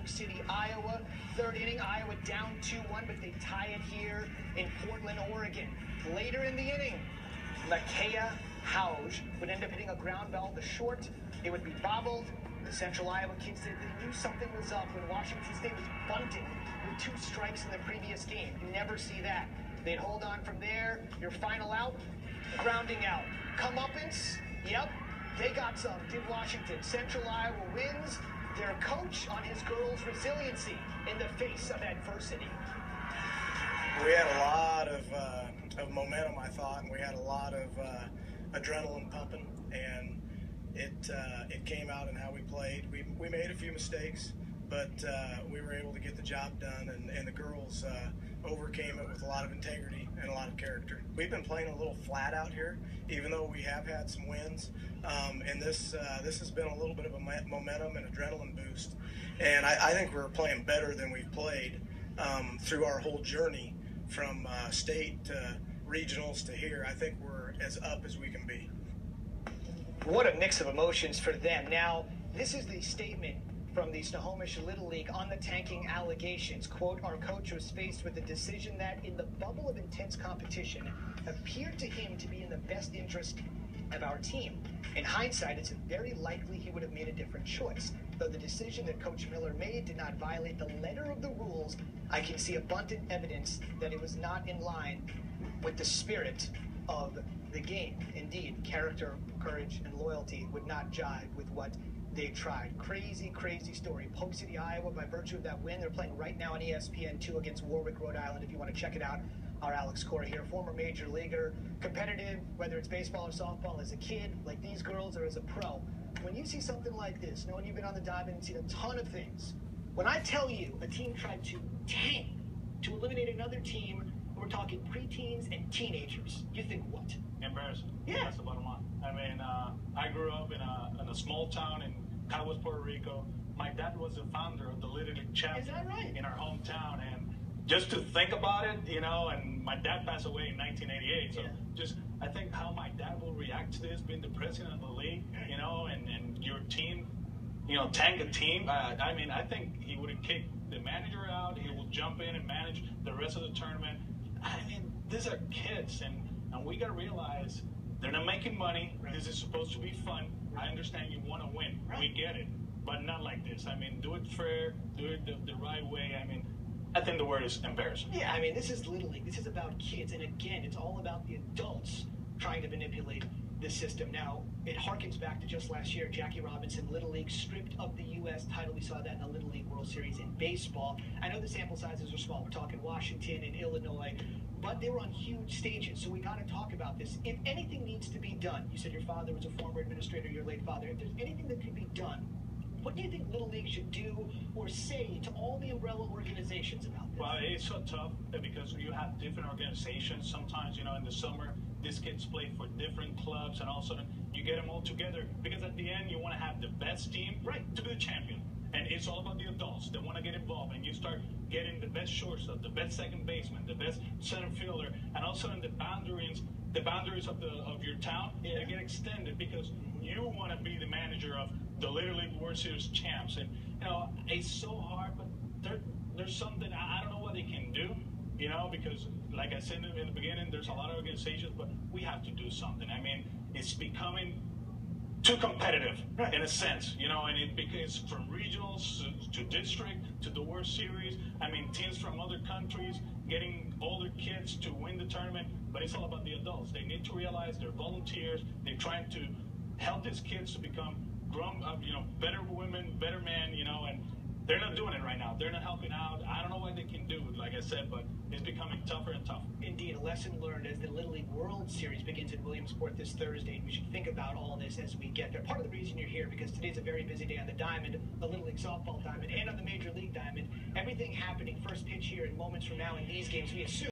Polk City, Iowa. Third inning, Iowa down 2-1, but they tie it here in Portland, Oregon. Later in the inning, Micaiah Hauge would end up hitting a ground ball to short. It would be bobbled. The Central Iowa kids said they knew something was up when Washington State was bunting with 2 strikes in the previous game. You never see that. They'd hold on from there. Your final out, grounding out. Comeuppance, yep, they got some, did Washington. Central Iowa wins. Their coach on his girls' resiliency in the face of adversity. We had a lot of momentum, I thought, and we had a lot of adrenaline pumping, and it came out in how we played. We made a few mistakes, but we were able to get the job done, and the girls overcame it with a lot of integrity and a lot of character. We've been playing a little flat out here, even though we have had some wins, and this has been a little bit of a momentum and adrenaline boost, and I think we're playing better than we've played through our whole journey from state to regionals to here. I think we're as up as we can be. What a mix of emotions for them. Now, this is the statement from the Snohomish Little League on the tanking allegations. Quote, our coach was faced with a decision that, in the bubble of intense competition, appeared to him to be in the best interest of our team. In hindsight, it's very likely he would have made a different choice. Though the decision that Coach Miller made did not violate the letter of the rules, I can see abundant evidence that it was not in line with the spirit of the game. Indeed, character, courage, and loyalty would not jive with what they tried. Crazy, crazy story. Polk City, Iowa, by virtue of that win, they're playing right now on ESPN 2 against Warwick, Rhode Island. If you want to check it out, our Alex Corey here, former major leaguer, competitive, whether it's baseball or softball, as a kid, like these girls, or as a pro. When you see something like this, knowing you've been on the diamond and seen a ton of things, when I tell you a team tried to tank to eliminate another team, we're talking preteens and teenagers, you think what? Embarrassing. Yeah. That's the bottom line. I mean, I grew up in a small town in Caguas, Puerto Rico. My dad was the founder of the Little League chapter. Is that right? In our hometown, and just to think about it, you know, and my dad passed away in 1988, so yeah. Just I think how my dad will react to this, being the president of the league, you know, and your team, you know, tank a team. I mean, I think he would have kicked the manager out. He will jump in and manage the rest of the tournament. I mean, these are kids, and we got to realize they're not making money. Right. This is supposed to be fun. Right. I understand you want to win. Right. We get it. But not like this. I mean, do it fair, do it the right way. I mean, I think the word is embarrassing. Yeah, I mean, this is Little League. This is about kids. And again, it's all about the adults trying to manipulate the system. Now, it harkens back to just last year. Jackie Robinson, Little League, stripped of the U.S. title. We saw that in the Little League World Series in baseball. I know the sample sizes are small. We're talking Washington and Illinois. But they were on huge stages, so we got to talk about this. If anything needs to be done, you said your father was a former administrator, your late father. If there's anything that could be done, what do you think Little League should do or say to all the umbrella organizations about this? Well, it's so tough because you have different organizations. Sometimes, you know, in the summer, these kids play for different clubs, and all of a sudden you get them all together because at the end you want to have the best team to be the champion. And it's all about the adults. They want to get involved, and you start getting the best shortstop, the best second baseman, the best center fielder, and all of a sudden the boundaries of your town, they get extended because you want to be the manager of the Little League World Series champs. And you know, it's so hard, but there's something I don't know what they can do, you know, because like I said in the beginning, there's a lot of organizations, but we have to do something. I mean, it's becoming too competitive in a sense, you know, and it because from regionals to district to the World Series. I mean, teams from other countries getting older kids to win the tournament, but it's all about the adults. They need to realize they're volunteers. They're trying to help these kids to become better women, better men, you know, and they're not doing it right now. They're not helping out. I don't know what they can do, like I said, but it's becoming tougher and tougher. Indeed, a lesson learned as the Little League World Series begins in Williamsport this Thursday. We should think about all this as we get there. Part of the reason you're here, because today's a very busy day on the Diamond, the Little League Softball Diamond, and on the Major League Diamond. Everything happening, first pitch here and moments from now in these games, we assume.